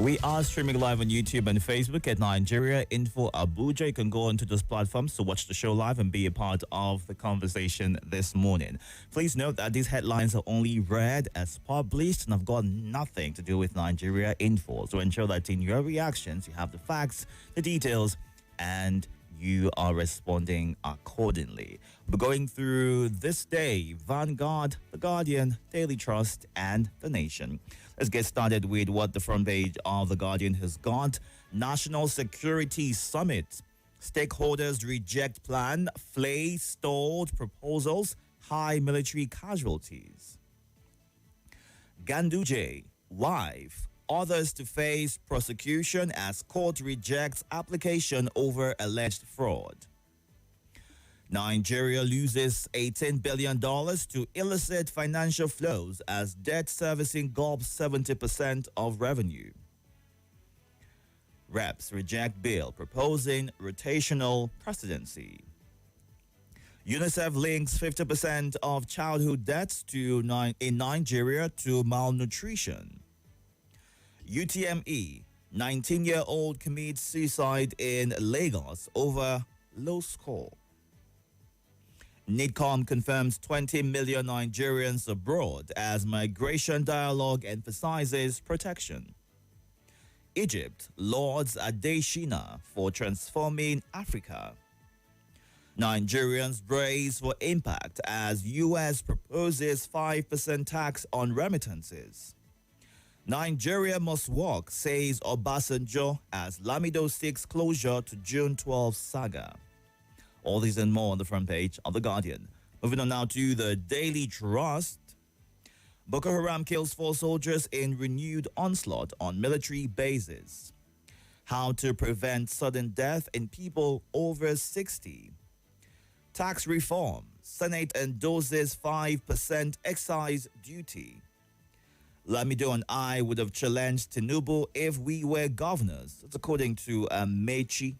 We are streaming live on YouTube and Facebook at Nigeria Info Abuja. You can go onto those platforms to watch the show live and be a part of the conversation this morning. Please note that these headlines are only read as published and have got nothing to do with Nigeria Info. So ensure that in your reactions you have the facts, the details, and you are responding accordingly. We're going through this day: Vanguard, The Guardian, Daily Trust, and The Nation. Let's get started with what the front page of The Guardian has got. National Security Summit. Stakeholders reject plan, flay stalled proposals, high military casualties. Ganduje, wife, others to face prosecution as court rejects application over alleged fraud. Nigeria loses $18 billion to illicit financial flows as debt servicing gulps 70% of revenue. Reps reject bill proposing rotational presidency. UNICEF links 50% of childhood deaths in Nigeria to malnutrition. UTME, 19-year-old commits suicide in Lagos over low score. NIDCOM confirms 20 million Nigerians abroad as migration dialogue emphasizes protection. Egypt lauds Adesina for transforming Africa. Nigerians brace for impact as U.S. proposes 5% tax on remittances. Nigeria must walk, says Obasanjo, as Lamido seeks closure to June 12 saga. All these and more on the front page of The Guardian. Moving on now to the Daily Trust. Boko Haram kills 4 soldiers in renewed onslaught on military bases. How to prevent sudden death in people over 60. Tax reform. Senate endorses 5% excise duty. Lamido and I would have challenged Tinubu if we were governors. That's according to Mechi.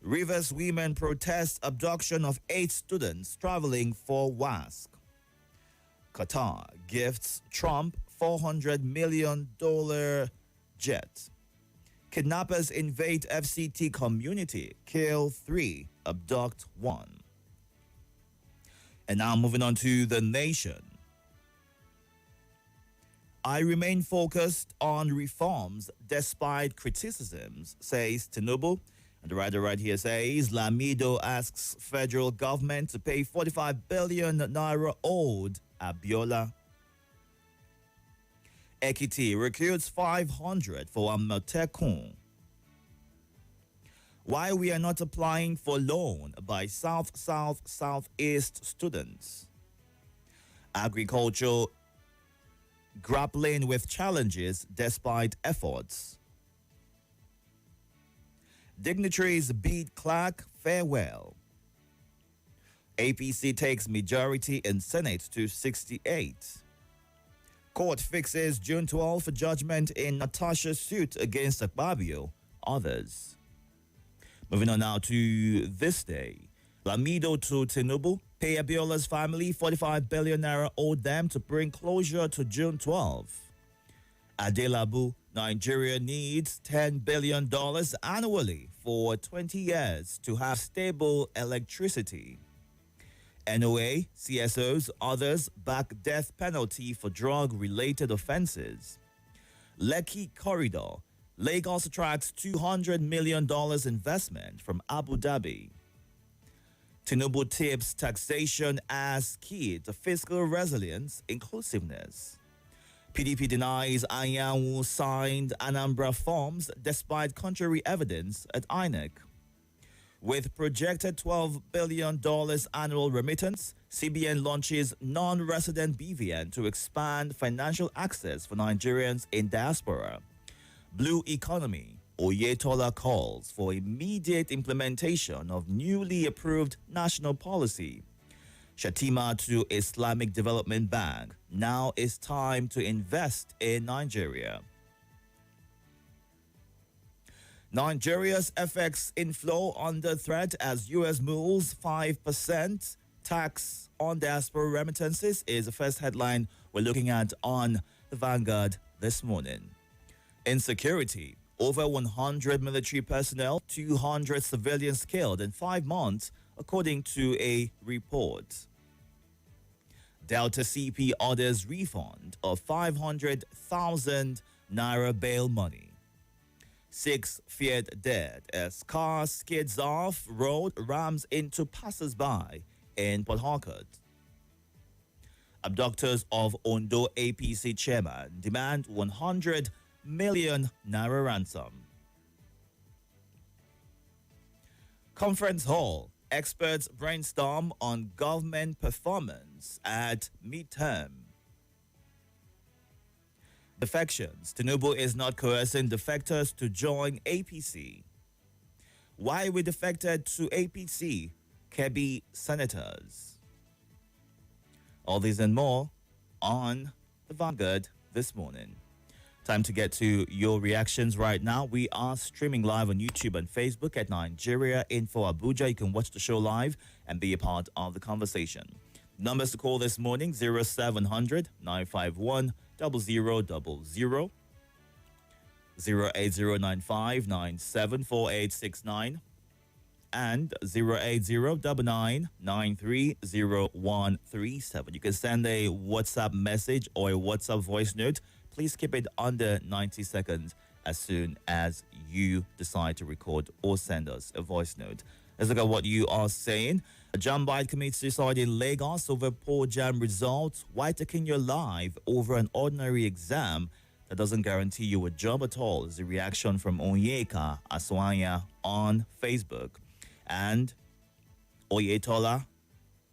Rivers women protest abduction of 8 students traveling for WASC. Qatar gifts Trump $400 million jet. Kidnappers invade FCT community, kill 3, abduct 1. And now moving on to The Nation. I remain focused on reforms despite criticisms, says Tinubu. And the writer right here says Lamido asks federal government to pay 45 billion naira owed Abiola. Ekiti recruits 500 for Amatekun. Why we are not applying for loan by Southeast students. Agriculture grappling with challenges despite efforts. Dignitaries bid Clark farewell. APC takes majority in Senate to 68. Court fixes June 12 for judgment in Natasha's suit against Akpabio. Others. Moving on now to this day. Lamido to Tinubu. Pay Abiola's family 45 billion naira owed them to bring closure to June 12. Adelabu, Nigeria needs $10 billion annually for 20 years to have stable electricity. NOA, CSOs, others back death penalty for drug-related offenses. Lekki Corridor, Lagos attracts $200 million investment from Abu Dhabi. Tinubu tips taxation as key to fiscal resilience, inclusiveness. PDP denies Anyanwu signed Anambra forms despite contrary evidence at INEC. With projected $12 billion annual remittance, CBN launches non-resident BVN to expand financial access for Nigerians in diaspora. Blue economy. Oyetola calls for immediate implementation of newly approved national policy. Shatima to Islamic Development Bank. Now it's time to invest in Nigeria. Nigeria's FX inflow under threat as U.S. moves 5% tax on diaspora remittances is the first headline we're looking at on the Vanguard this morning. Insecurity. Over 100 military personnel, 200 civilians killed in 5 months, according to a report. Delta CP orders refund of 500,000 naira bail money. 6 feared dead as car skids off road, rams into passers-by in Port Harcourt. Abductors of Ondo APC chairman demand 100 million naira ransom. Conference hall. Experts brainstorm on government performance at midterm. Defections. Tinubu is not coercing defectors to join APC. Why we defected to APC? Kebbi senators. All these and more on the Vanguard this morning. Time to get to your reactions right now. We are streaming live on YouTube and Facebook at Nigeria Info Abuja. You can watch the show live and be a part of the conversation. Numbers to call this morning: 0700 951 0000, 08095 974869, and 08099930137. You can send a WhatsApp message or a WhatsApp voice note. Please keep it under 90 seconds as soon as you decide to record or send us a voice note. Let's look at what you are saying. A Jambite commits suicide in Lagos over poor jam results. Why taking your life over an ordinary exam that doesn't guarantee you a job at all? Is the reaction from Onyeka Aswanya on Facebook. And Oyetola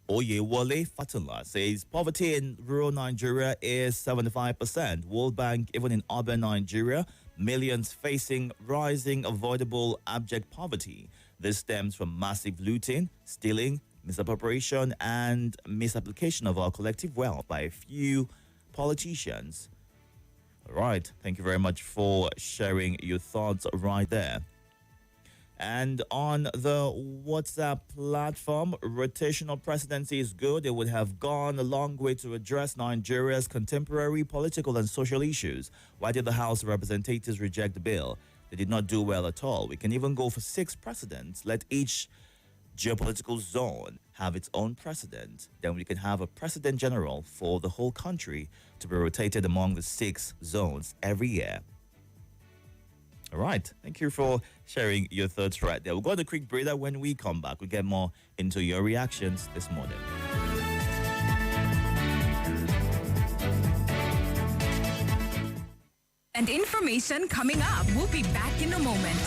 Oyewole Fatula says poverty in rural Nigeria is 75%. World Bank, even in urban Nigeria, millions facing rising avoidable abject poverty. This stems from massive looting, stealing, misappropriation, and misapplication of our collective wealth by a few politicians. All right. Thank you very much for sharing your thoughts right there. And on the WhatsApp platform, rotational presidency is good. It would have gone a long way to address Nigeria's contemporary political and social issues. Why did the House of Representatives reject the bill? They did not do well at all. We can even go for 6 presidents. Let each geopolitical zone have its own president. Then we can have a president general for the whole country to be rotated among the 6 zones every year. All right. Thank you for sharing your thoughts right there. We'll go on a quick breather. When we come back, we'll get more into your reactions this morning. And information coming up. We'll be back in a moment.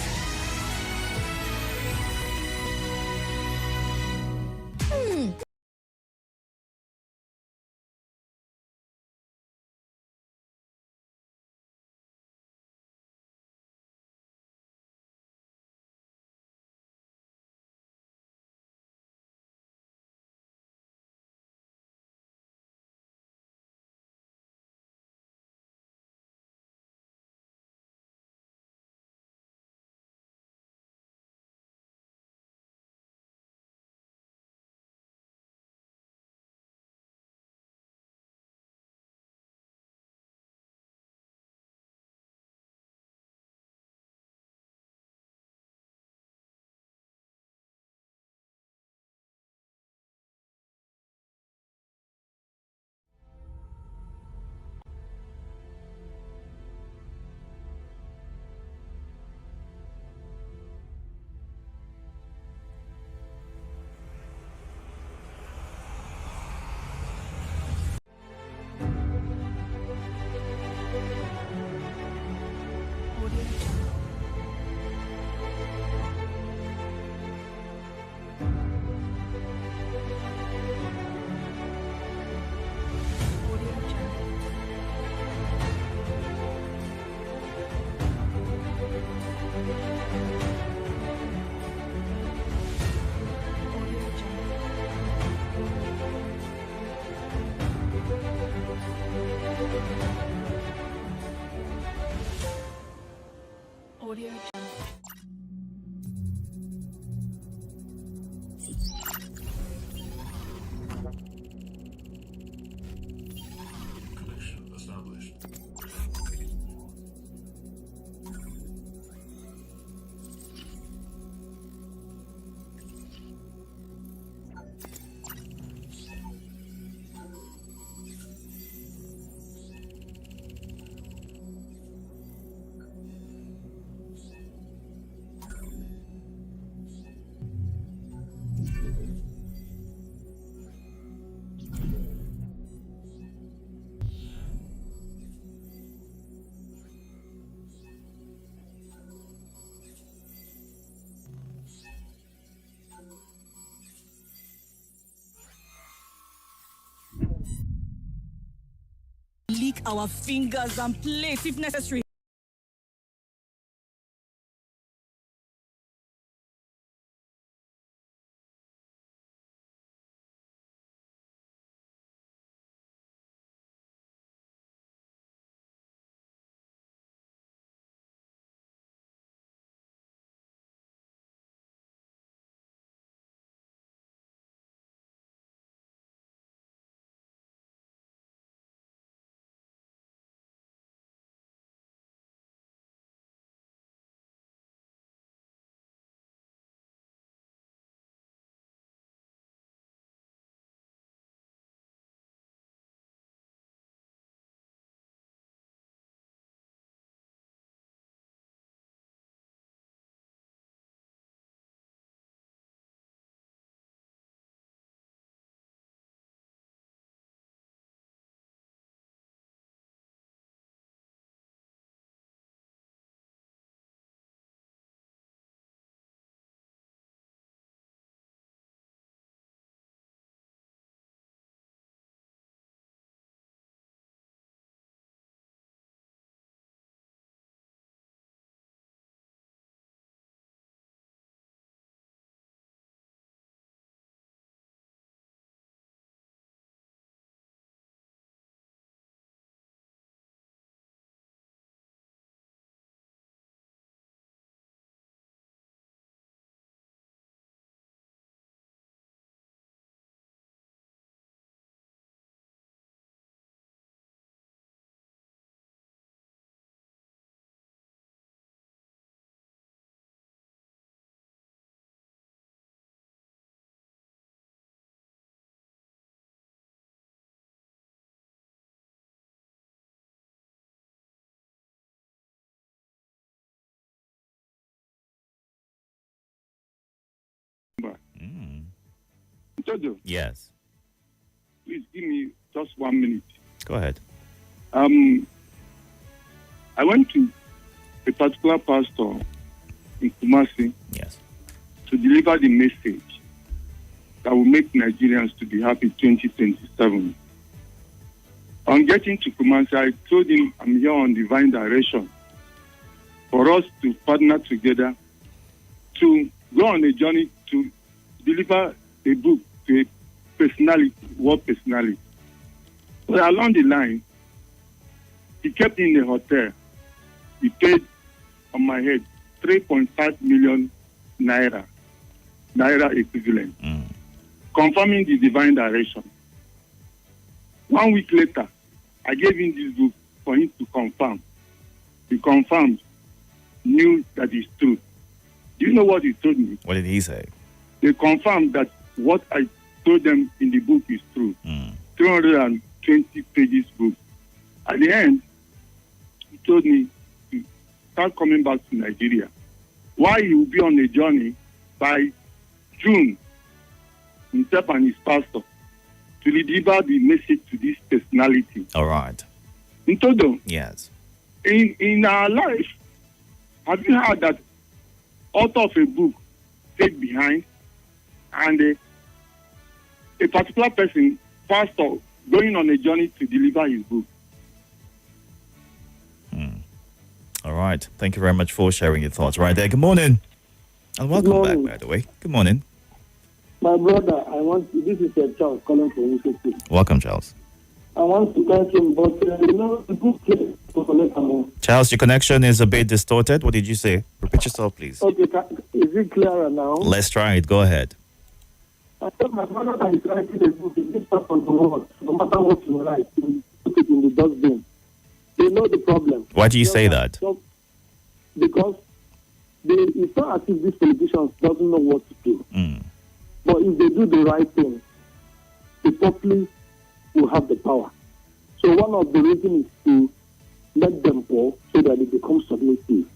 Audio Connection established. our fingers and plates if necessary. Itodo, Yes. please give me just 1 minute. Go ahead. I went to a particular pastor in Kumasi Yes. to deliver the message that will make Nigerians to be happy 2027. On getting to Kumasi, I told him I'm here on divine direction for us to partner together to go on a journey to deliver a book to a personality, world personality. But along the line, he kept me in a hotel. He paid on my head 3.5 million naira equivalent, confirming the divine direction. 1 week later, I gave him this book for him to confirm. He confirmed, knew that it's true. Do you know what he told me? What did he say? They confirmed that what I told them in the book is true. 320 pages book. At the end, he told me to start coming back to Nigeria. Why he will be on a journey by June, himself and his pastor, to deliver the message to this personality. All right. Itodo, Yes. in our life, have you heard that author of a book stayed behind and a particular person, pastor, going on a journey to deliver his book? All right. Thank you very much for sharing your thoughts right there. Good morning. And welcome morning. back, by the way. Good morning. My brother, this is a child calling from Mississippi. Welcome, Charles. I want to thank him, but the book came to collect amount. Charles, your connection is a bit distorted. What did you say? Repeat yourself, please. Okay, is it clearer now? Let's try it. Go ahead. I told my brother that he's writing a book, in this part of the world, no matter what you write, you put it in the dustbin. They know the problem. Why do you say that? Because it's not as if these politicians doesn't know what to do. But if they do the right thing, the populace will have the power. So one of the reasons is to let them go so that they become submissive.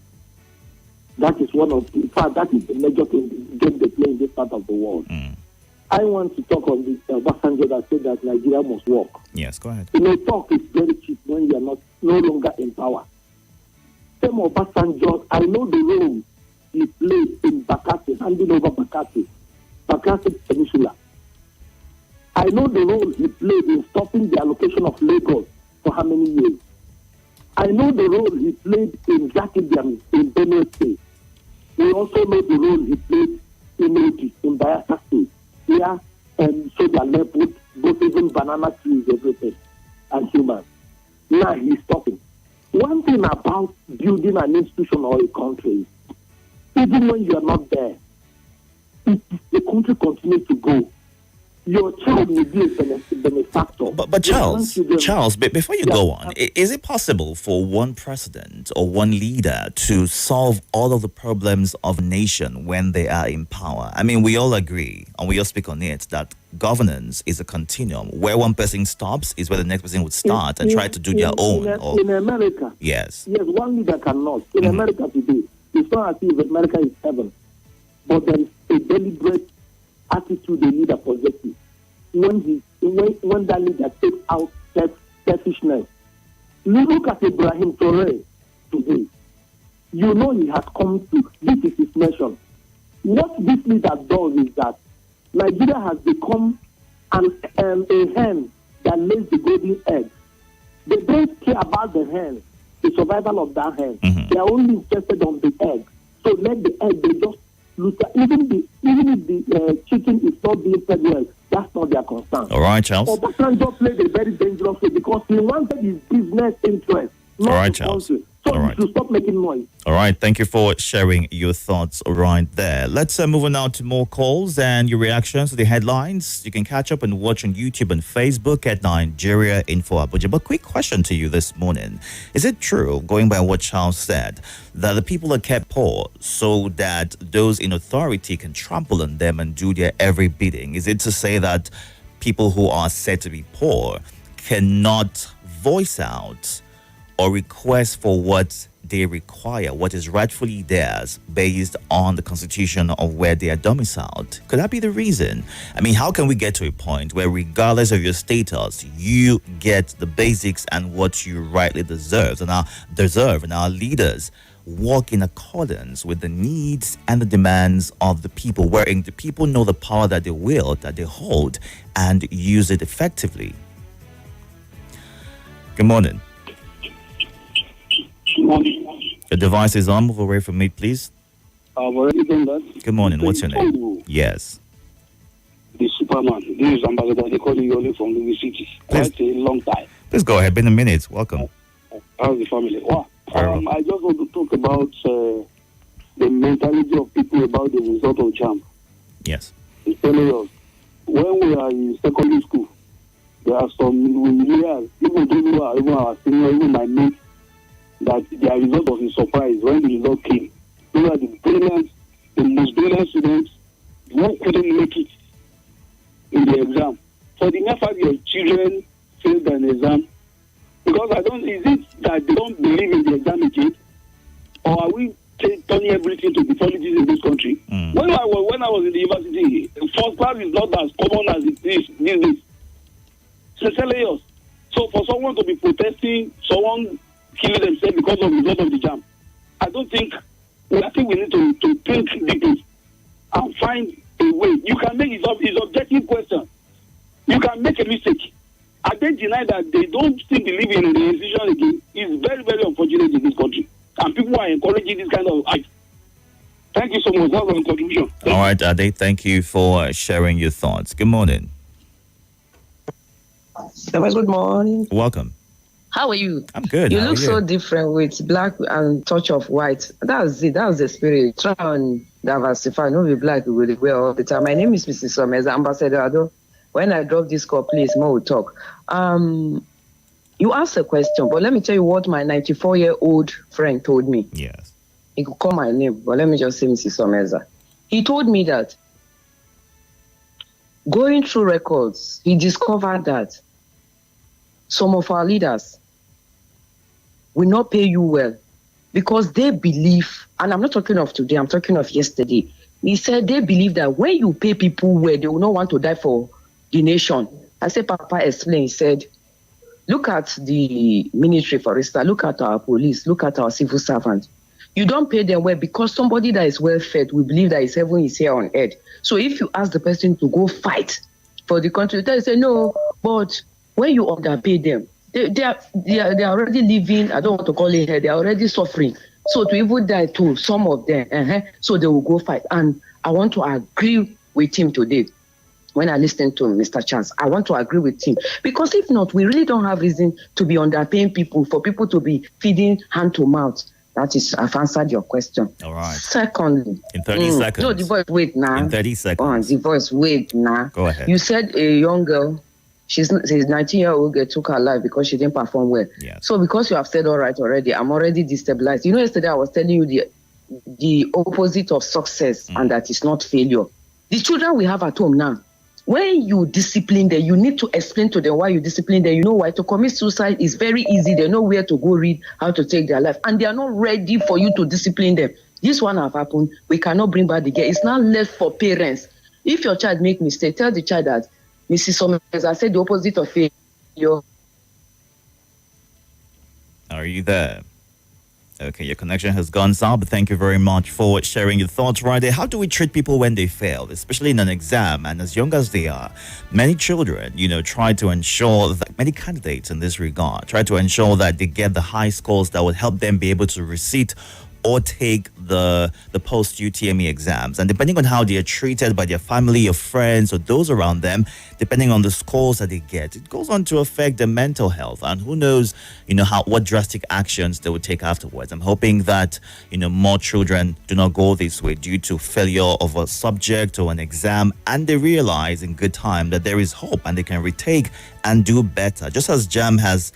That is in fact, that is the major thing, the game they play in this part of the world. I want to talk on this Obasanjo that said that Nigeria must work. Yes, go ahead. Talk is very cheap when you are no longer in power. Same Obasanjo, I know the role he played in Bakassi, handing over Bakassi Peninsula. I know the role he played in stopping the allocation of Lagos for how many years? I know the role he played in Jakibiam in Benue State. We also know the role he played in Oti, in Bayelsa State. Here, so that put both even banana trees, everything, and humans. Now he's talking. One thing about building an institution or a country, even when you are not there, if the country continues to go, your child will be a benefactor. But Charles, before you go on, is it possible for one president or one leader to solve all of the problems of a nation when they are in power? I mean, we all agree, and we all speak on it, that governance is a continuum. Where one person stops is where the next person would start and try to do their own. In America, yes, one leader cannot. In America today, it's not as if America is heaven, but there is a deliberate attitude the leader possesses. When that leader takes out selfishness, look at Ibrahim Traoré today. You know he has come to, this is his nation. What this leader does is that Nigeria has become a hen that lays the golden egg. They don't care about the hen, the survival of that hen. They are only interested on the egg. So let the egg, they just look at, even if the chicken is not being fed well, that's not their concern. All right, Charles. Obasanjo played a very dangerous way because he wanted his business interest, not all right, the Charles. country. So all right. to stop making noise. All right, thank you for sharing your thoughts right there. Let's move on now to more calls and your reactions to the headlines. You can catch up and watch on YouTube and Facebook at Nigeria Info Abuja. But quick question to you this morning. Is it true, going by what Charles said, that the people are kept poor so that those in authority can trample on them and do their every bidding? Is it to say that people who are said to be poor cannot voice out or request for what they require, what is rightfully theirs based on the constitution of where they are domiciled? Could that be the reason? I mean, how can we get to a point where regardless of your status, you get the basics and what you rightly deserve, and our leaders work in accordance with the needs and the demands of the people, wherein the people know the power that they wield, that they hold, and use it effectively? Good morning. Good morning. The device is on. Move away from me, please. I've already done that. Good morning. What's your name? Yes. The Superman. This is Ambassador. They call you only from Louis City. Quite a long time. Please go ahead. Been a minute. Welcome. How's the family? Wow. I just want to talk about the mentality of people about the result of JAMB. Yes. It's telling us, when we are in secondary school, there are some years, even those who are even our senior, even my mates, that their result was a surprise when the result came. Those are the most brilliant students who couldn't make it in the exam. For the next 5 years, children failed an exam. Because is it that they don't believe in the exam again? Or are we turning everything to the politics in this country? When I was in the university, first class is not as common as it is these days. Sincerely, so for someone to be protesting, someone killing themselves because of the result of the JAMB, I think we need to think deeply and find a way. You can make his objective question. You can make a mistake. I don't deny that they don't still believe in the decision again. It's very, very unfortunate in this country. And people are encouraging this kind of act. Thank you so much. That's my contribution. All right, Ade, thank you for sharing your thoughts. Good morning. Good morning. Welcome. How are you? I'm good. You look so different with black and touch of white. That's it. That's the spirit. Try and diversify. Not be black with wear all the time. My name is Mrs. Summers, Ambassador Ado. When I drop this call, please, more will talk. You asked a question, but let me tell you what my 94-year-old friend told me. Yes. He could call my name, but let me just say Mrs. Summers. He told me that going through records, he discovered that some of our leaders will not pay you well because they believe, and I'm not talking of today, I'm talking of yesterday. He said they believe that when you pay people well, they will not want to die for the nation. I said, Papa explained, he said, look at the military, for instance, look at our police, look at our civil servants. You don't pay them well because somebody that is well fed will believe that his heaven is here on earth. So if you ask the person to go fight for the country, they say no, but when you underpay them, They are already living. I don't want to call it here. They are already suffering. So to even die too, some of them, so they will go fight. And I want to agree with him today. When I listen to Mr. Chance, I want to agree with him. Because if not, we really don't have reason to be underpaying people, for people to be feeding hand to mouth. That is, I've answered your question. All right. Secondly. In 30 seconds. No, the voice, wait now. In 30 seconds. The voice, wait now. Go ahead. You said a young girl, she's 19-year-old girl, took her life because she didn't perform well. Yes. So because you have said all right already, I'm already destabilized. You know, yesterday I was telling you the opposite of success, and that is not failure. The children we have at home now, when you discipline them, you need to explain to them why you discipline them. You know why? To commit suicide is very easy. They know where to go read how to take their life. And they are not ready for you to discipline them. This one have happened. We cannot bring back the girl. It's now left for parents. If your child make mistake, tell the child that, Mrs. Summers, I said the opposite of failure. Are you there? Okay, your connection has gone south, but thank you very much for sharing your thoughts right there. How do we treat people when they fail, especially in an exam? And as young as they are, many children, try to ensure that many candidates in this regard try to ensure that they get the high scores that would help them be able to receive or take the post-UTME exams. And depending on how they are treated by their family or friends or those around them, depending on the scores that they get, it goes on to affect their mental health. And who knows, what drastic actions they would take afterwards. I'm hoping that, more children do not go this way due to failure of a subject or an exam, and they realize in good time that there is hope and they can retake and do better. Just as JAM has,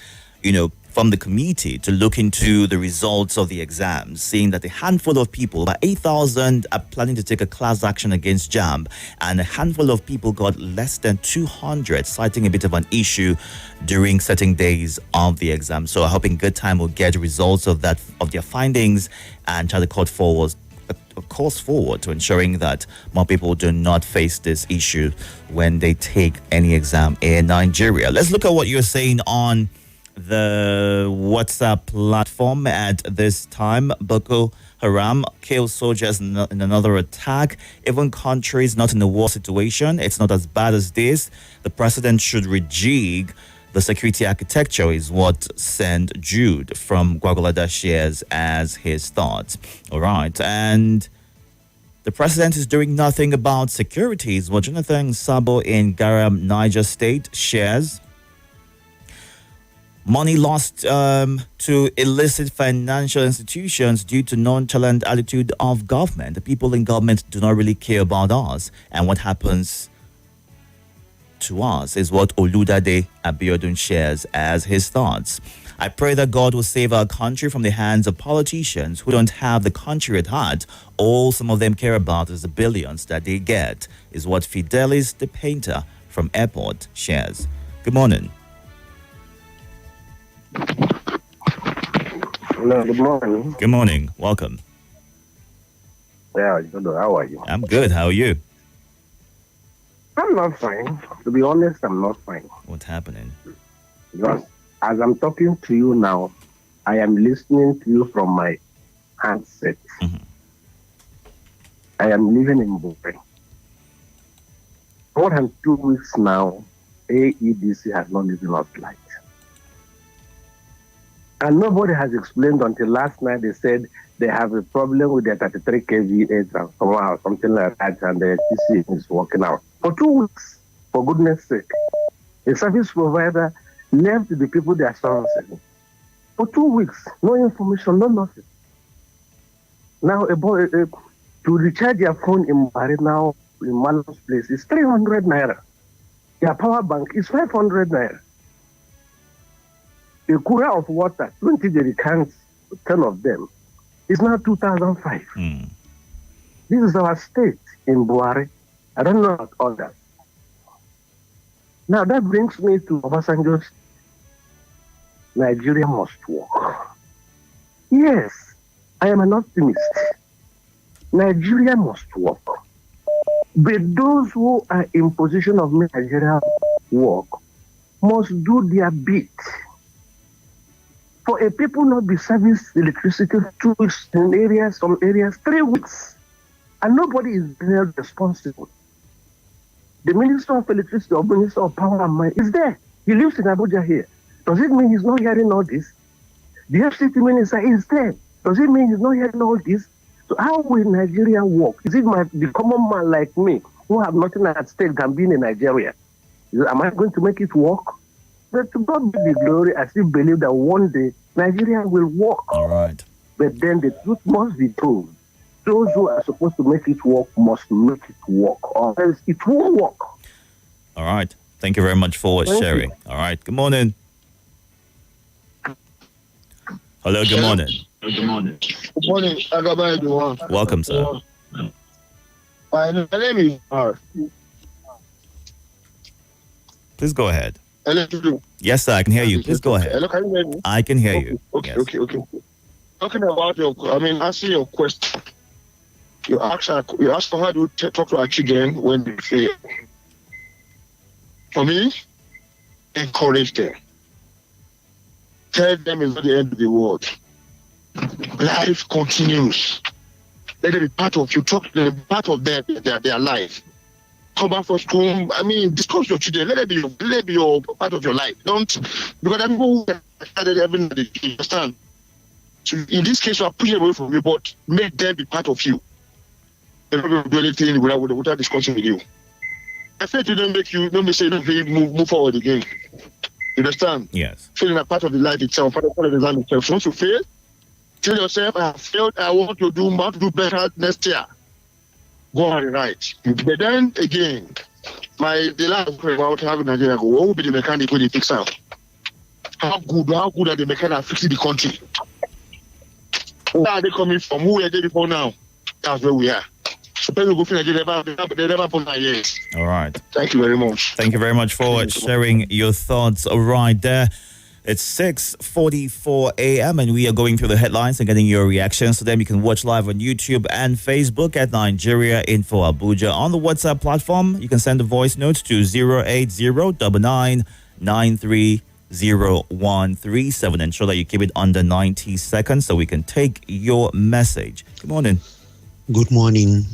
from the committee to look into the results of the exams, seeing that a handful of people, about 8,000, are planning to take a class action against JAM, and a handful of people got less than 200, citing a bit of an issue during certain days of the exam. So I hope in good time we'll get results of their findings and try to cut forward a course forward to ensuring that more people do not face this issue when they take any exam in Nigeria. Let's look at what you're saying on the WhatsApp platform at this time. Boko Haram kills soldiers in another attack. Even countries not in a war situation, it's not as bad as this. The president should rejig the security architecture, is what St. Jude from Gwagwalada shares as his thoughts. All right. And the president is doing nothing about security, is what Jonathan Sabo in Garam, Niger State shares. Money lost to illicit financial institutions due to nonchalant attitude of government. The people in government do not really care about us. And what happens to us is what Oludade Abiodun shares as his thoughts. I pray that God will save our country from the hands of politicians who don't have the country at heart. All some of them care about is the billions that they get, is what Fidelis the painter from Airport shares. Good morning. Hello, good morning. Good morning. Welcome. Yeah, Itodo, how are you? I'm good. How are you? I'm not fine. To be honest, I'm not fine. What's happening? Because as I'm talking to you now, I am listening to you from my handset. Mm-hmm. I am living in Bukhari. More than 2 weeks now, AEDC has not given us light. And nobody has explained until last night. They said they have a problem with their 33 kVA transformer or something like that, and the TC is working out. For 2 weeks, for goodness sake, the service provider left the people they are servicing. For 2 weeks, no information, no nothing. Now, to recharge your phone in Buhari now, in Malam's place, is 300 naira. Your power bank is 500 naira. A cooler of water, 20 jerrycans, 10 of them, is now 2,005. This is our state in Buhari. I don't know about others. Now that brings me to Obasanjo's Nigeria must work. Yes, I am an optimist. Nigeria must work. But those who are in position of Nigeria work must do their bit. For a people not be serviced electricity 2 weeks in areas, some areas 3 weeks, and nobody is held responsible. The Minister of Electricity or Minister of Power and Mine is there. He lives in Abuja here. Does it mean he's not hearing all this? The FCT minister is there. Does it mean he's not hearing all this? So how will Nigeria work? Is it the common man like me who have nothing at stake than being in Nigeria? Am I going to make it work? But to God be the glory, I still believe that one day Nigeria will work. All right. But then the truth must be told. Those who are supposed to make it work must make it work, or else it won't work. All right. Thank you very much for sharing. All right. Good morning. Hello. Good morning. Good morning. Good morning. Everyone. Welcome, sir. My name is R. Please go ahead. Hello. Yes, sir. I can hear you. Please go ahead. Hello, can you hear me? I can hear you. Okay, Yes. okay. Talking about answer your question. You ask for how do you talk to our children when they fail. For me, encourage them. Tell them it's not the end of the world. Life continues. Let them be part of you. Talk to them, part of their life. Come back from school. Discuss with your children. Let it be your part of your life. Don't, because there are people who started every day. You understand? So in this case, you are pushing away from you, but make them be part of you. They're not going to do anything without discussing with you. I feel to don't make say move forward again. You understand? Yes. Feeling a part of the life itself, part of the exam itself. Once you fail, tell yourself, I have failed, I want to do better next year. Go on and write. But then again, the last about having Nigeria go, what will be the mechanic when they fix out? How good are the mechanics fixing the country? Where are they coming from? Who are they before now? That's where we are. So people go feel like they never put my years. All right. Thank you very much. Thank you very much for sharing your thoughts right there. It's 6:44 a.m. and we are going through the headlines and getting your reactions to them. You can watch live on YouTube and Facebook at Nigeria Info Abuja. On the WhatsApp platform, you can send a voice note to 08099930137. Ensure that you keep it under 90 seconds so we can take your message. Good morning. Good morning,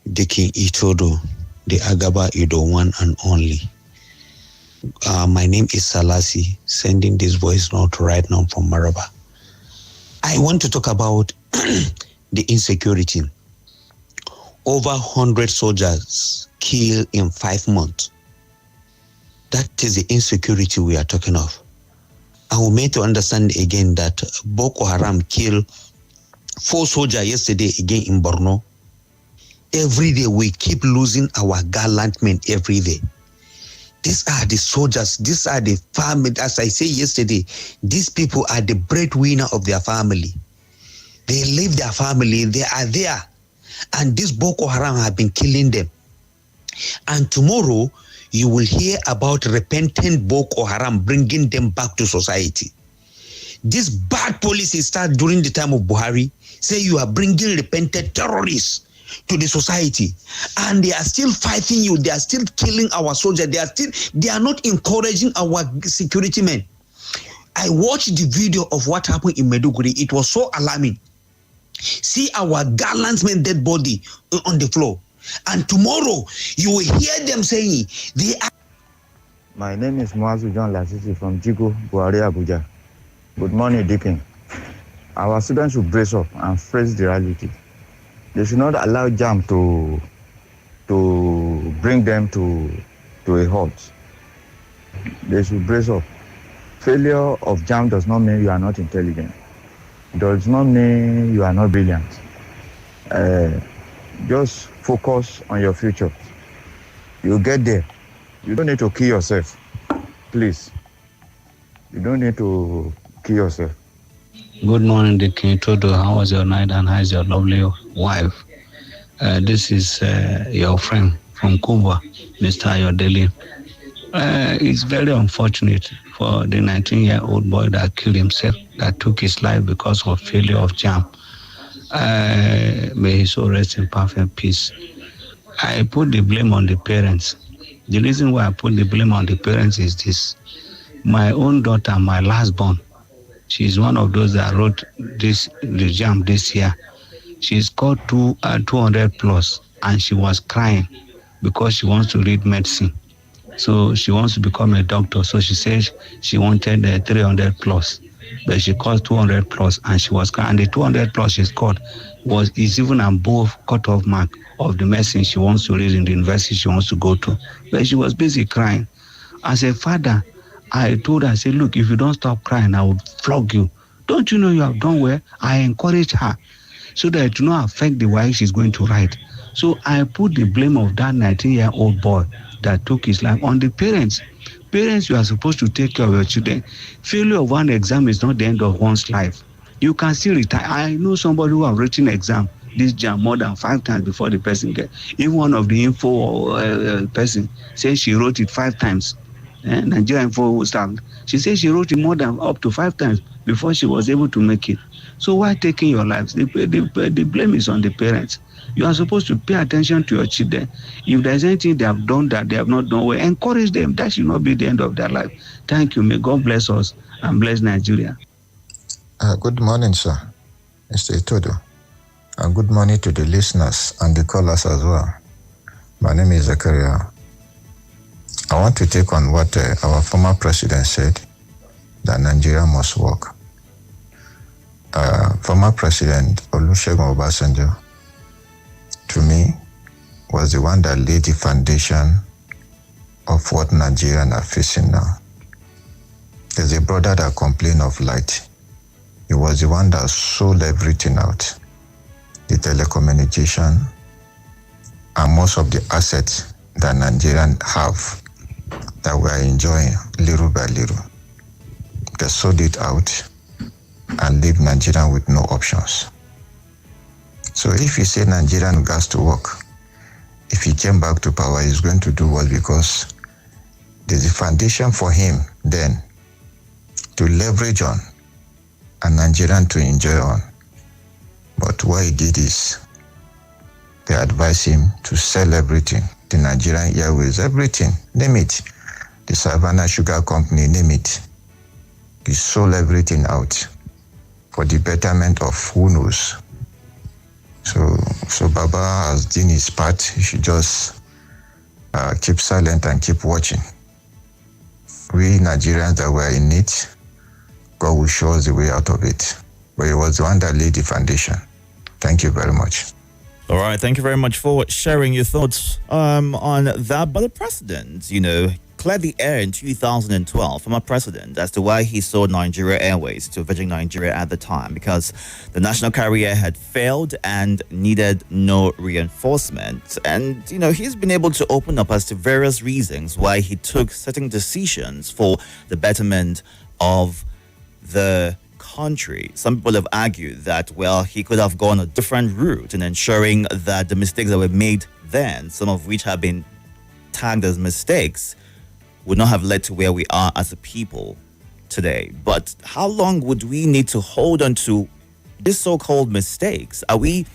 the King Itodo, the Agaba Ido one and only. My name is Salasi, sending this voice note right now from Maraba. I want to talk about the insecurity. Over 100 soldiers killed in 5 months. That is the insecurity we are talking of. I will make to understand again that Boko Haram killed 4 soldiers yesterday again in Borno. Every day we keep losing our gallant men every day. These are the soldiers, these are the family. As I said yesterday, these people are the breadwinner of their family. They leave their family, they are there. And this Boko Haram have been killing them. And tomorrow, you will hear about repentant Boko Haram bringing them back to society. This bad policy started during the time of Buhari. Say you are bringing repentant terrorists to the society, and they are still fighting you. They are still killing our soldiers. They are not encouraging our security men. I watched the video of what happened in Maiduguri. It was so alarming. See our gallant men dead body on the floor, and tomorrow you will hear them saying they are. My name is Muazu John Lasisi from Jigo, Buhari, Abuja. Good morning, Deacon. Our students should brace up and face the reality. They should not allow JAM to bring them to a halt. They should brace up. Failure of JAM does not mean you are not intelligent. Does not mean you are not brilliant. Just focus on your future. You'll get there. You don't need to kill yourself. Please. You don't need to kill yourself. Good morning, the King Itodo. How was your night and how is your lovely wife? This is your friend from Cuba, Mr. Ayodele. It's very unfortunate for the 19-year-old boy that killed himself, that took his life because of failure of JAM. May his soul rest in perfect peace. I put the blame on the parents. The reason why I put the blame on the parents is this. My own daughter, my last born, she's one of those that wrote the JAM this year. She scored 200 plus, and she was crying because she wants to read medicine. So she wants to become a doctor. So she says she wanted 300 plus, but she got 200 plus, and she was and the 200 plus she scored is even above cutoff mark of the medicine she wants to read in the university she wants to go to. But she was busy crying. As a father, I told her, I said, look, if you don't stop crying, I will flog you. Don't you know you have done well? I encouraged her so that it will not affect the way she's going to write. So I put the blame of that 19-year-old boy that took his life on the parents. Parents, you are supposed to take care of your children. Failure of one exam is not the end of one's life. You can still retire. I know somebody who has written an exam, this jam, more than 5 times before the person gets. Even one of the info person says she wrote it 5 times. Nigerian info staff. She said she wrote it more than up to 5 times before she was able to make it. So why taking your lives? The blame is on the parents. You are supposed to pay attention to your children. If there's anything they have done that they have not done well, encourage them. That should not be the end of their life. Thank you. May God bless us and bless Nigeria. Good morning, sir. Mr. Itodo. And good morning to the listeners and the callers as well. My name is Zakaria. I want to take on what our former president said, that Nigeria must work. Former President Olusegun Obasanjo, to me, was the one that laid the foundation of what Nigerians are facing now. There's a brother that complained of light. He was the one that sold everything out. The telecommunication and most of the assets that Nigerians have that we are enjoying little by little. They sold it out and leave Nigeria with no options. So if you say Nigerian gas to work, if he came back to power, he's going to do well because there's a foundation for him then to leverage on and Nigerian to enjoy on. But what he did is they advised him to sell everything, the Nigerian Airways, everything, name it. The Savannah Sugar Company, name it. He sold everything out for the betterment of who knows. So Baba has done his part. He should just keep silent and keep watching. We Nigerians that were in it, God will show us the way out of it. But he was the one that laid the foundation. Thank you very much. All right, thank you very much for sharing your thoughts on that. But the president, cleared the air in 2012 from a president as to why he sold Nigeria Airways to Virgin Nigeria at the time, because the national carrier had failed and needed no reinforcement. And, he's been able to open up as to various reasons why he took certain decisions for the betterment of the country. Some people have argued that, he could have gone a different route in ensuring that the mistakes that were made then, some of which have been tagged as mistakes, would not have led to where we are as a people today. But how long would we need to hold on to these so-called mistakes? Are we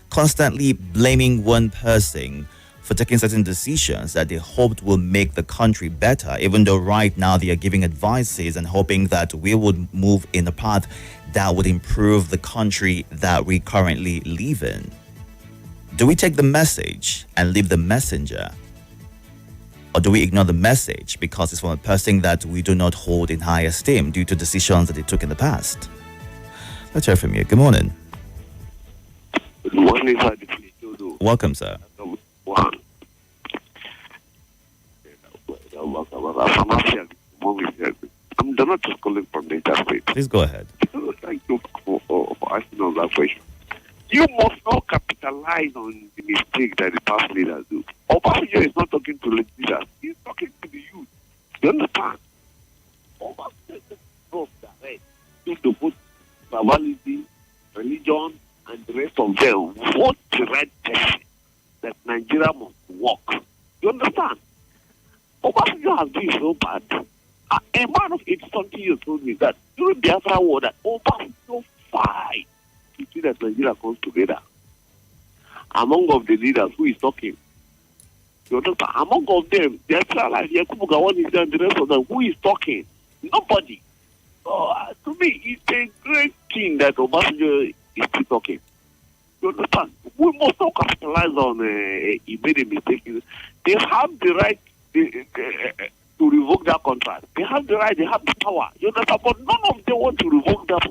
constantly blaming one person for taking certain decisions that they hoped will make the country better, even though right now they are giving advices and hoping that we would move in a path that would improve the country that we currently live in? Do we take the message and leave the messenger? Or do we ignore the message because it's from a person that we do not hold in high esteem due to decisions that they took in the past? Let's hear from you. Good morning. Good morning, sir. Welcome, sir. I'm not just calling from the interstate. Please go ahead. Thank you for asking us that question. You must not capitalize on the mistake that the past leaders do. Obasanjo is not talking to leaders. He's talking to the youth. You understand? Obasanjo is not direct to put morality, religion, and the rest of them. Vote the right person that Nigeria must work. You understand? Obasanjo has been so bad. A man of 80-something years told me that during the Biafra war that Obasanjo fight to see that Nigeria comes together. Among of the leaders who is talking, you understand? Among of them, they are still alive. Yakubu Gowon is there and the rest of them. Who is talking? Nobody. So, to me, it's a great thing that Obasanjo is still talking. You understand? We must not capitalize on he made a mistake. They have the right to revoke that contract. They have the right, they have the power. You understand? But none of them want to revoke that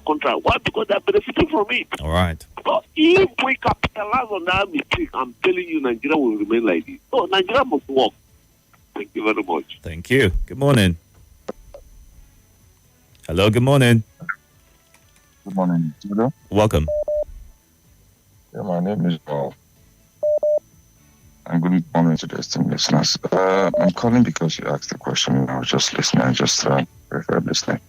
contract. Why? Because they're benefiting from it. All right. So if we capitalize on that mistake, I'm telling you, Nigeria will remain like this. So Nigeria must work. Thank you very much. Thank you. Good morning. Hello, good morning. Good morning, Itodo. Welcome. Yeah, my name is Paul. And good morning to the esteemed listeners. I'm calling because you asked the question. I was just listening. I just prefer listening.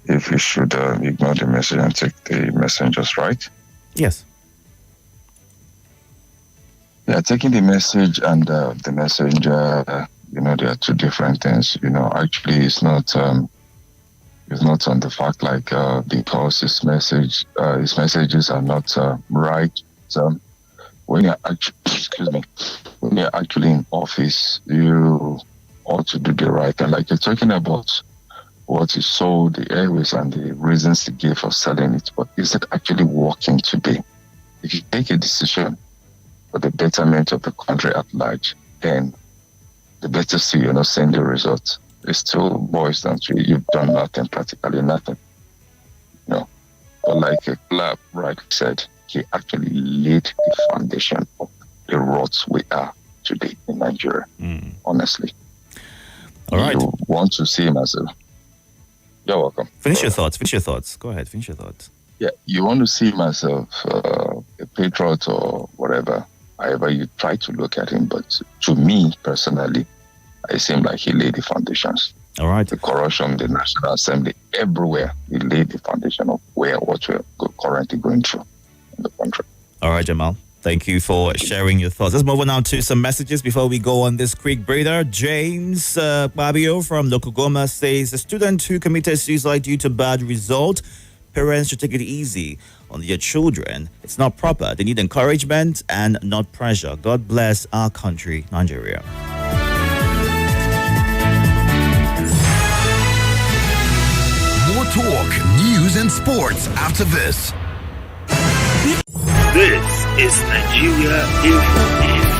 If you should ignore the message and take the messengers right. Yes. Yeah, taking the message and the messenger, there are two different things. Actually, it's not on the fact like because his messages are not right. When you're when you're actually in office, you ought to do the right thing. Like you're talking about what he sold, the airways, and the reasons he gave for selling it. But is it actually working today? If you take a decision for the betterment of the country at large, then the better see you're not seeing the results. It still boils down to you've done nothing, practically nothing. But like a club right said, he actually laid the foundation of the roads we are today in Nigeria, honestly. All right. You want to see him as a... You're welcome. Finish your thoughts. Go ahead. Finish your thoughts. Yeah, you want to see him as a patriot or whatever, however you try to look at him. But to me, personally, I seem like he laid the foundations. All right. The corruption, the National Assembly, everywhere, he laid the foundation of what we're currently going through in the country. All right, Jamal. Thank you for sharing your thoughts. Let's move on now to some messages before we go on this quick breather. James Babio from Lokugoma says, a student who committed suicide due to bad result, parents should take it easy on their children. It's not proper. They need encouragement and not pressure. God bless our country, Nigeria. More talk, news, and sports after this. This is Nigeria Info.